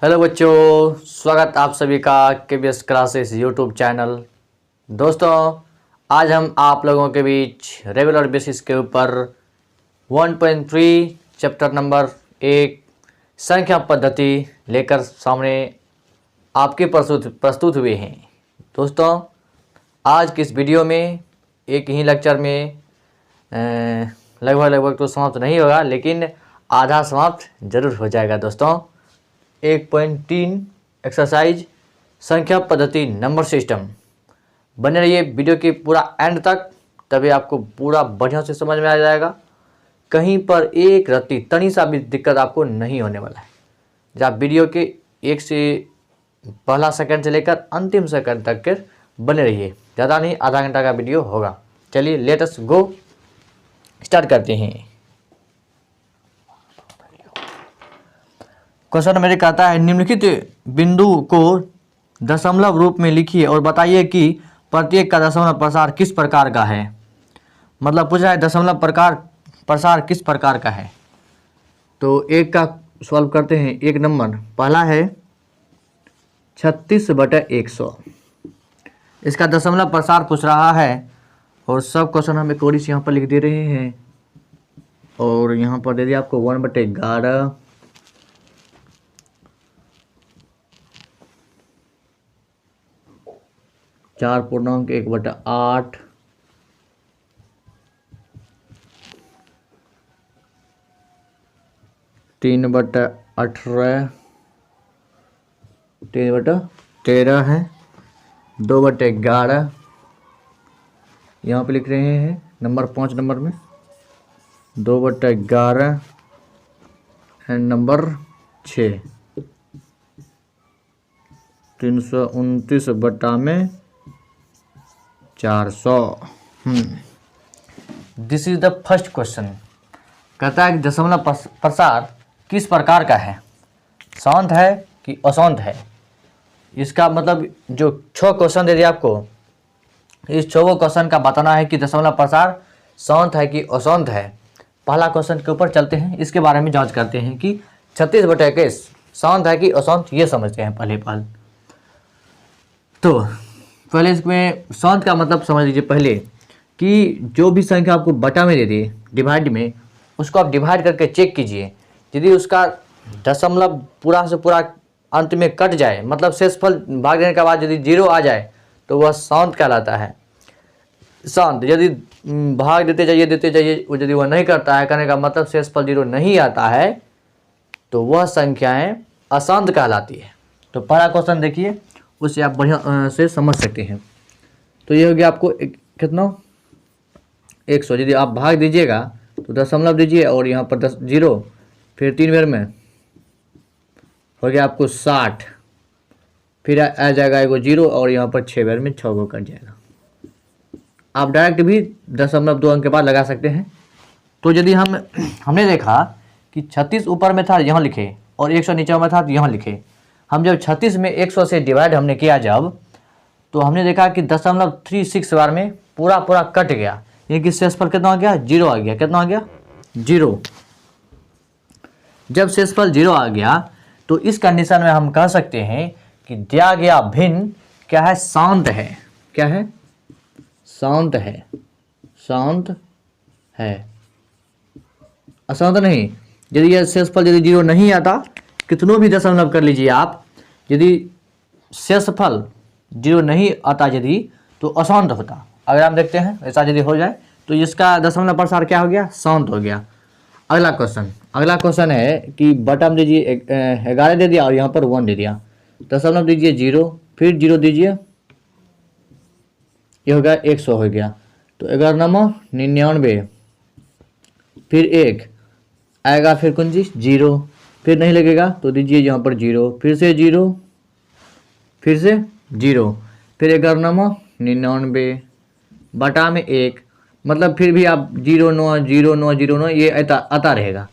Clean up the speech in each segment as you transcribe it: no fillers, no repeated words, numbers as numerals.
Hello बच्चों, स्वागत आप सभी का केबीएस क्लासेस यूट्यूब चैनल। दोस्तों, आज हम आप लोगों के बीच रेगुलर बेसिस के ऊपर 1.3 चैप्टर नंबर 1 संख्या पद्धति लेकर सामने आपके प्रस्तुत हुए हैं। दोस्तों, आज की इस वीडियो में एक ही लेक्चर में लगभग तो समाप्त नहीं होगा, लेकिन आधा समाप्त जरूर हो जाएगा। दोस्तों, 1.3 एक्सरसाइज संख्या पद्धति नंबर सिस्टम। बने रहिए वीडियो के पूरा एंड तक, तभी आपको पूरा बढ़िया से समझ में आ जाएगा। कहीं पर एक रत्ती तनी सा भी दिक्कत आपको नहीं होने वाला है। जब आप वीडियो के एक से पहला सेकंड से लेकर अंतिम सेकंड तक के बने रहिए। ज़्यादा नहीं, आधा घंटा का वीडियो होगा। चलिए लेट अस गो, स्टार्ट करते हैं। क्वेश्चन मेरे कहता है, निम्नलिखित बिंदु को दशमलव रूप में लिखिए और बताइए कि प्रत्येक का दशमलव प्रसार किस प्रकार का है। मतलब पूछ रहा है दशमलव प्रसार किस प्रकार का है। तो एक का सॉल्व करते हैं। एक नंबर पहला है 36/100। इसका दशमलव प्रसार पूछ रहा है और सब क्वेश्चन हमें कोडी से यहाँ पर लिख दे रहे हैं। और यहाँ पर दे दिया आपको 1/11, 4.1/8, 3/18, 3/13 है, 2/11 यहाँ पे लिख रहे हैं। नंबर 5 नंबर में 2/11 and number 6 329/400। This is the first question. कहता है कि दशमलव प्रसार किस प्रकार का है, शांत है कि अशांत है। इसका मतलब जो 6 क्वेश्चन दे दिया आपको, इस 6 क्वेश्चन का बताना है कि दशमलव प्रसार शांत है कि अशांत है। पहला क्वेश्चन के ऊपर चलते हैं, इसके बारे में जांच करते हैं कि 36/21 शांत है कि अशांत, ये समझते हैं पहले। तो पहले इसमें शांत का मतलब समझ लीजिए पहले कि जो भी संख्या आपको बटा में दे दे, डिवाइड में, उसको आप डिवाइड करके चेक कीजिए। यदि उसका दशमलव पूरा से पूरा अंत में कट जाए, मतलब शेषफल भाग देने के बाद यदि 0 आ जाए, तो वह शांत कहलाता है। शांत यदि भाग देते जाइए यदि वह नहीं करता है, करने का मतलब शेषफल 0 नहीं आता है, तो वह संख्याएं अशांत कहलाती है। तो पहला क्वेश्चन देखिए, उससे आप बढ़िया से समझ सकते हैं। तो ये हो गया आपको कितना 100। यदि आप भाग दीजिएगा तो दशमलव दीजिए और यहाँ पर 0, फिर 3 बार में हो गया आपको 60, फिर आ जाएगा एगो 0 और यहाँ पर 6 बार में 6 को कट जाएगा। आप डायरेक्ट भी 0.2 अंक के बाद लगा सकते हैं। तो यदि हमने देखा कि 36 ऊपर में था, यहाँ लिखे, और 100 नीचे में था तो यहाँ लिखे। हम जब 36 में 100 से डिवाइड हमने किया जब, तो हमने देखा कि 0.36 बार में पूरा कट गया, यानी कि शेषफल कितना आ गया, 0 आ गया। कितना आ गया, 0। जब शेषफल 0 आ गया तो इस कंडीशन में हम कह सकते हैं कि दिया गया भिन्न क्या है, शांत है। क्या है, शांत है। शांत है, अशांत नहीं। यदि यह शेषफल यदि 0 नहीं आता, कितनों भी दशमलव कर लीजिए आप, यदि शेषफल 0 नहीं आता यदि, तो अशांत होता। अगर हम देखते हैं ऐसा यदि हो जाए तो इसका दशमलव प्रसार क्या हो गया, शांत हो गया। अगला क्वेश्चन है कि बटा में दीजिए 11 दे दिया और यहाँ पर 1 दे दिया। दशमलव दीजिए 0, फिर 0 दीजिए, ये हो गया 100 हो गया। तो 11×99, फिर 1 आएगा, फिर कुंजी 0, फिर नहीं लगेगा तो दीजिए यहाँ पर 0, फिर से 0, फिर से 0, फिर 11×99 बटा में 1, मतलब फिर भी आप 0 ये आता रहेगा।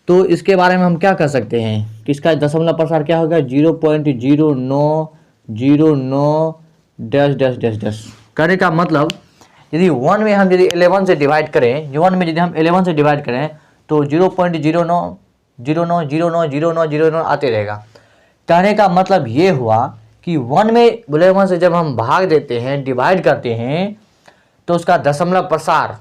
तो इसके बारे में हम क्या कर सकते हैं कि इसका दशमलव प्रसार क्या होगा, 0.0909 करने का मतलब यदि 1 में हम यदि 11 से डिवाइड करें, 1 में यदि हम 11 से डिवाइड करें तो 0.0909090909 आते रहेगा। कहने का मतलब ये हुआ कि 1 में बोले 1 से जब हम भाग देते हैं, डिवाइड करते हैं, तो उसका दशमलव प्रसार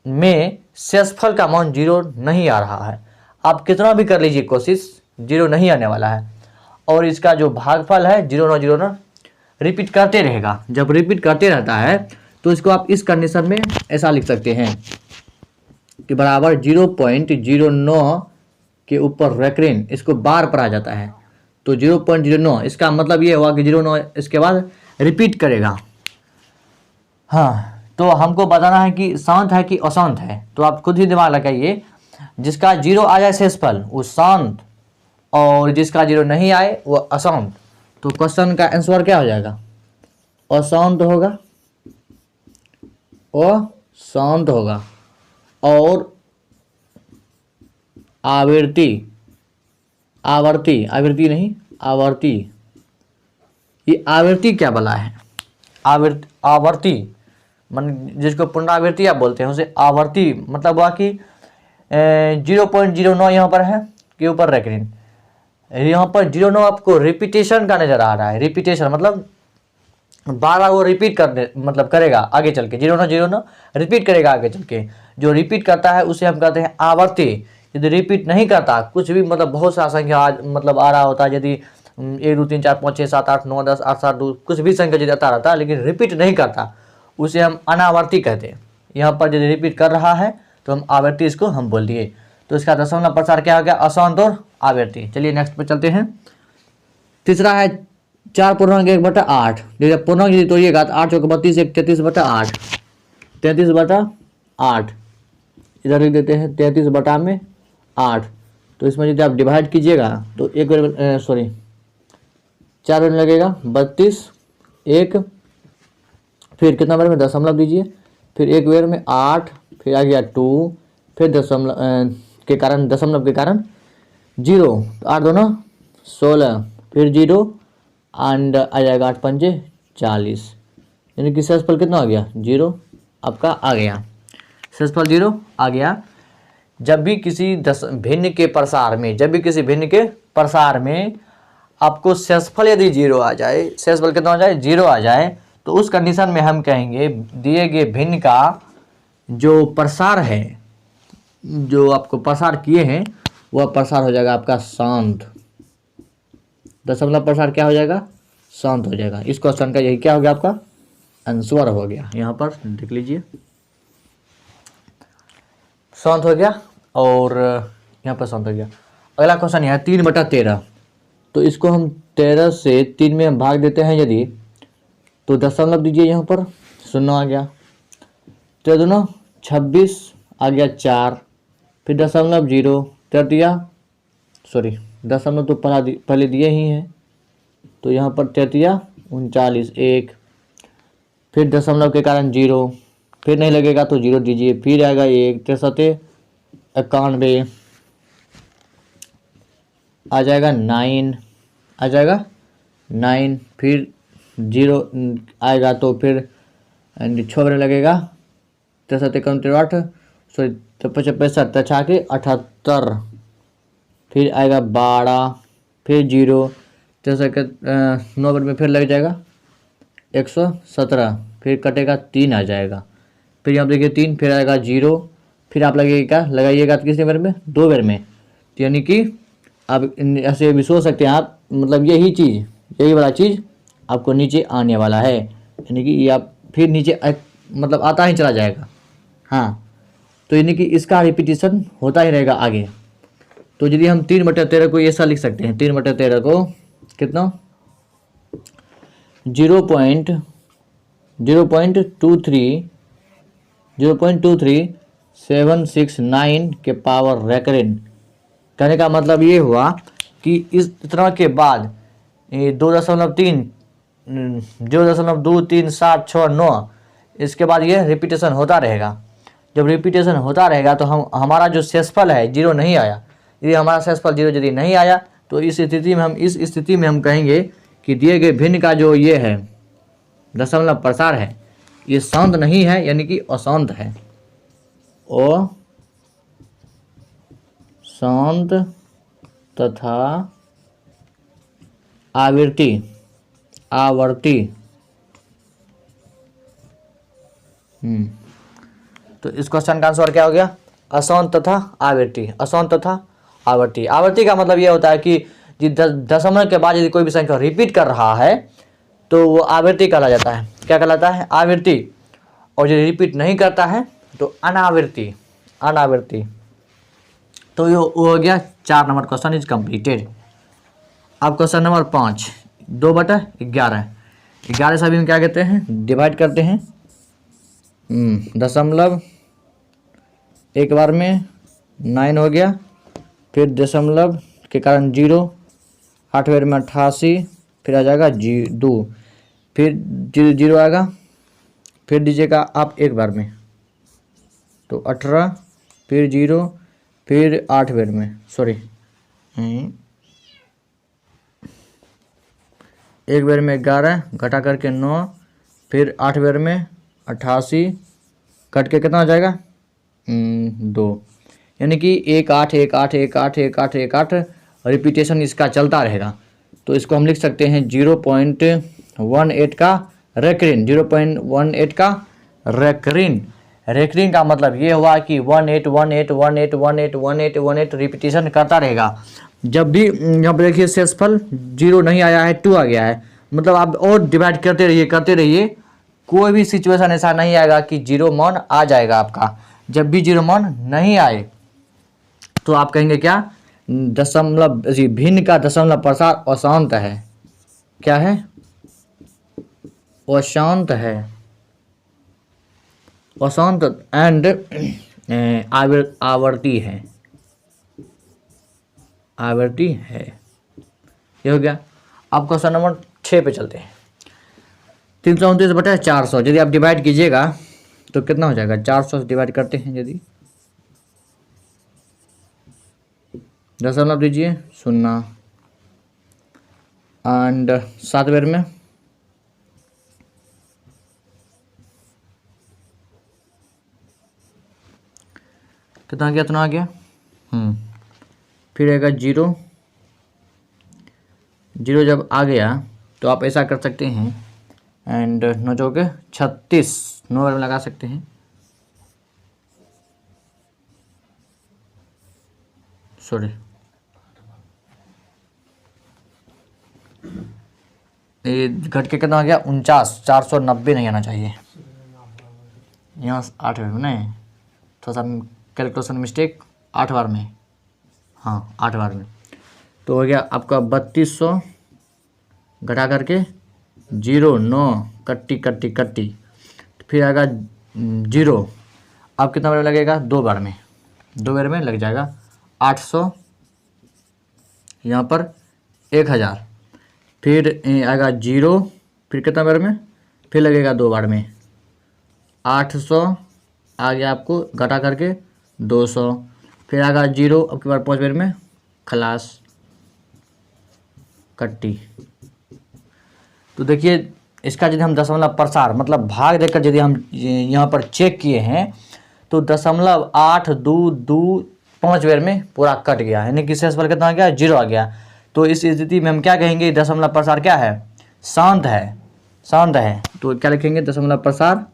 में शेषफल का मान 0 नहीं आ रहा है। आप कितना भी कर लीजिए कोशिश, 0 नहीं आने वाला है। और इसका जो भागफल है 0 ना रिपीट करते रहेगा। जब रिपीट करते रहता है तो इसको आप इस कंडीशन में ऐसा लिख सकते हैं कि बराबर 0.09 के ऊपर रेकरिन, इसको बार पर आ जाता है तो 0.09, इसका मतलब ये हुआ कि 0.9 इसके बाद रिपीट करेगा। हाँ, तो हमको बताना है कि शांत है कि अशांत है, तो आप खुद ही दिमाग लगाइए। जिसका 0 आ जाए शेषफल वो शांत, और जिसका 0 नहीं आए वो अशांत। तो क्वेश्चन का आंसर क्या हो जाएगा? अशांत होगा, अशांत होगा। और आवर्ती नहीं, आवर्ती। ये आवर्ती क्या बला है? आवर्ती मन जिसको पुनरावृत्ति आप बोलते हैं उसे आवर्ती मतलब हुआ कि 0.09 यहाँ पर है के ऊपर रेकरिन। यहाँ पर 0.9 आपको रिपीटेशन का नजर आ रहा है। रिपीटेशन मतलब बार वो रिपीट करने मतलब करेगा आगे चल के, 0.9 रिपीट करेगा आगे चल के। जो रिपीट करता है उसे हम कहते हैं आवर्ती। यदि रिपीट नहीं करता कुछ भी, मतलब बहुत सा संख्या मतलब आ रहा होता है, यदि 1 2 3 4 5 6 7 8 9 10 8 7 2 कुछ भी संख्या यदि आता रहता है लेकिन रिपीट नहीं करता, उसे हम अनावर्ती कहते हैं। यहाँ पर यदि रिपीट कर रहा है तो हम आवर्ती इसको हम बोल दिए। तो इसका दशमलव प्रसार क्या हो गया? अशांत और आवर्ती। चलिए नेक्स्ट पे चलते हैं। तीसरा है 4/1/8। देखिए पूर्णांक यदि तोड़िएगा तो 8 × 32 1 33/8, 33/8 इधर लिख देते हैं 33/8। तो इसमें यदि आप डिवाइड कीजिएगा तो 4 बार में लगेगा 32, 1 फिर कितना बार में दशमलव दीजिए, फिर 1 बार में 8, फिर आ गया 2, फिर दशमलव के कारण 0, 8 2 16, फिर 0 एंड आ जाएगा 8 5 40, यानी कि शेषफल कितना आ गया? 0 आपका आ गया। शेषफल 0 आ गया। जब भी किसी भिन्न के प्रसार में आपको शेषफल यदि 0 आ जाए, शेषफल कितना आ जाए? 0 आ जाए, तो उस कंडीशन में हम कहेंगे दिए गए भिन्न का जो प्रसार है, जो आपको प्रसार किए हैं वह प्रसार हो जाएगा आपका शांत। दशमलव प्रसार क्या हो जाएगा? शांत हो जाएगा। इस क्वेश्चन का यही क्या हो गया? आपका आंसर हो गया। यहाँ पर देख लीजिए शांत हो गया और यहाँ पर शांत हो गया। अगला क्वेश्चन यह है 3/13। तो इसको हम 13 से 3 में भाग देते हैं यदि, तो दशमलव दीजिए, यहाँ पर 0 आ गया। 13 2 26 आ गया 4, फिर दशमलव 0, दशमलव तो पहले दिए ही हैं, तो यहाँ पर 39 1, फिर दशमलव के कारण 0, फिर नहीं लगेगा तो 0 दीजिए, फिर आएगा 1, 63 91 आ जाएगा 9, आ जाएगा 9, फिर 0 आएगा तो फिर 6 बार लगेगा, 63 8 65 78, फिर आएगा 12, फिर 0 9 बार में फिर लग जाएगा 117, फिर कटेगा 3 आ जाएगा, फिर यहाँ देखिए 3, फिर आएगा 0, फिर आप लगाइएगा तो कितने बार में? 2 बार में। तो यानी कि आप ऐसे भी सोच सकते हैं आप, मतलब यही वाला चीज़ आपको नीचे आने वाला है, यानी कि ये आप फिर नीचे मतलब आता ही चला जाएगा। हाँ, तो यानी कि इसका रिपीटिशन होता ही रहेगा आगे। तो यदि हम 3/13 को ऐसा लिख सकते हैं, 3/13 को कितना? 0.23 के पावर रेकरिन। कहने का मतलब ये हुआ कि इस इतना के बाद 2.3 0.237669 इसके बाद ये रिपीटेशन होता रहेगा। जब रिपीटेशन होता रहेगा तो हमारा जो शेषफल है 0 नहीं आया, यदि हमारा शेषफल 0 यदि नहीं आया तो इस स्थिति में हम कहेंगे कि दिए गए भिन्न का जो ये है दशमलव प्रसार है ये शांत नहीं है, यानी कि अशांत है। अशांत तथा आवर्ती आवर्ती तो इस क्वेश्चन का आंसर क्या हो गया? अशांत तथा आवर्ती। अशांत तथा आवर्ती। आवर्ती का मतलब ये होता है कि दशमलव के बाद यदि कोई भी संख्या रिपीट कर रहा है तो वो आवर्ती कहला जाता है। क्या कहलाता है? आवर्ती। और यदि रिपीट नहीं करता है तो अनावर्ती। अनावर्ती। तो ये वो हो गया 4 नंबर क्वेश्चन इज कंप्लीटेड। अब क्वेश्चन नंबर 5, 2/11। 11 से अभी हम क्या कहते हैं? डिवाइड करते हैं। दशमलव एक बार में 9 हो गया, फिर दशमलव के कारण 0, 8 बार में 88, फिर आ जाएगा 2, फिर 0 आएगा, फिर दीजिएगा आप एक बार में तो 18, फिर 0, फिर 8 बार में, सॉरी एक बार में 11 घटा करके 9, फिर 8 बार में 88, कट के कितना हो जाएगा? 2। यानी कि 1 8 1 8 1 8 1 8 1 8 रिपीटेशन इसका चलता रहेगा। तो इसको हम लिख सकते हैं 0.18 का रेकरिन। 0.18 का रेकरिन। रेकरिन का मतलब ये हुआ कि 18 18 18 18 18 18 रिपीटेशन करता रहेगा। जब भी यहाँ पर देखिए शेषफल 0 नहीं आया है, 2 आ गया है, मतलब आप और डिवाइड करते रहिए। कोई भी सिचुएशन ऐसा नहीं आएगा कि 0 मान आ जाएगा आपका। जब भी 0 मान नहीं आए तो आप कहेंगे क्या? दशमलव भिन्न का दशमलव प्रसार अशांत है। क्या है? अशांत है। अशांत एंड आवर्ती है। आवर्ती है। ये हो गया। अब क्वेश्चन नंबर 6 पे चलते हैं। 329/400 यदि आप डिवाइड कीजिएगा तो कितना हो जाएगा? 400 से डिवाइड करते हैं यदि, दशमलव दीजिए 0 एंड 7 बार में कितना गया? इतना आ गया। फिर आएगा 0 0 जब आ गया तो आप ऐसा कर सकते हैं एंड 9 चौके 36 9 बार में लगा सकते हैं। सॉरी, ये घट के कितना आ गया? 49। 490 नहीं आना चाहिए, यहाँ 8 बार में नहीं, थोड़ा सा कैलकुलेशन मिस्टेक। 8 बार में, हाँ 8 बार में। तो हो गया आपका 3200 घटा करके 0 9 कट्टी, फिर आएगा 0। अब कितना बार में लगेगा? 2 बार में। 2 बार में लग जाएगा 800, यहाँ पर 1000, फिर आएगा 0, फिर कितना बार में? फिर लगेगा 2 बार में 800 आ गया आपको, घटा करके 200, फिर आएगा 0, अब की बार 5 बार में खलास कट्टी। तो देखिए इसका यदि हम दशमलव प्रसार मतलब भाग देकर यदि हम यहाँ पर चेक किए हैं तो 0.822 बार में पूरा कट गया, यानी कि शेषफल कितना आ गया? 0 आ गया। तो इस स्थिति में हम क्या कहेंगे? दशमलव प्रसार क्या है? शांत है। शांत है। तो क्या लिखेंगे? दशमलव प्रसार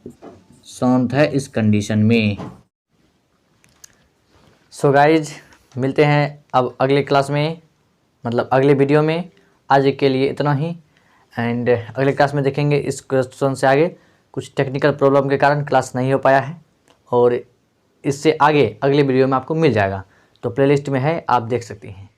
शांत है इस कंडीशन में। सो गाइज, मिलते हैं अब अगले क्लास में, मतलब अगले वीडियो में। आज के लिए इतना ही एंड अगले क्लास में देखेंगे इस क्वेश्चन से आगे। कुछ टेक्निकल प्रॉब्लम के कारण क्लास नहीं हो पाया है और इससे आगे अगले वीडियो में आपको मिल जाएगा, तो प्लेलिस्ट में है, आप देख सकते हैं।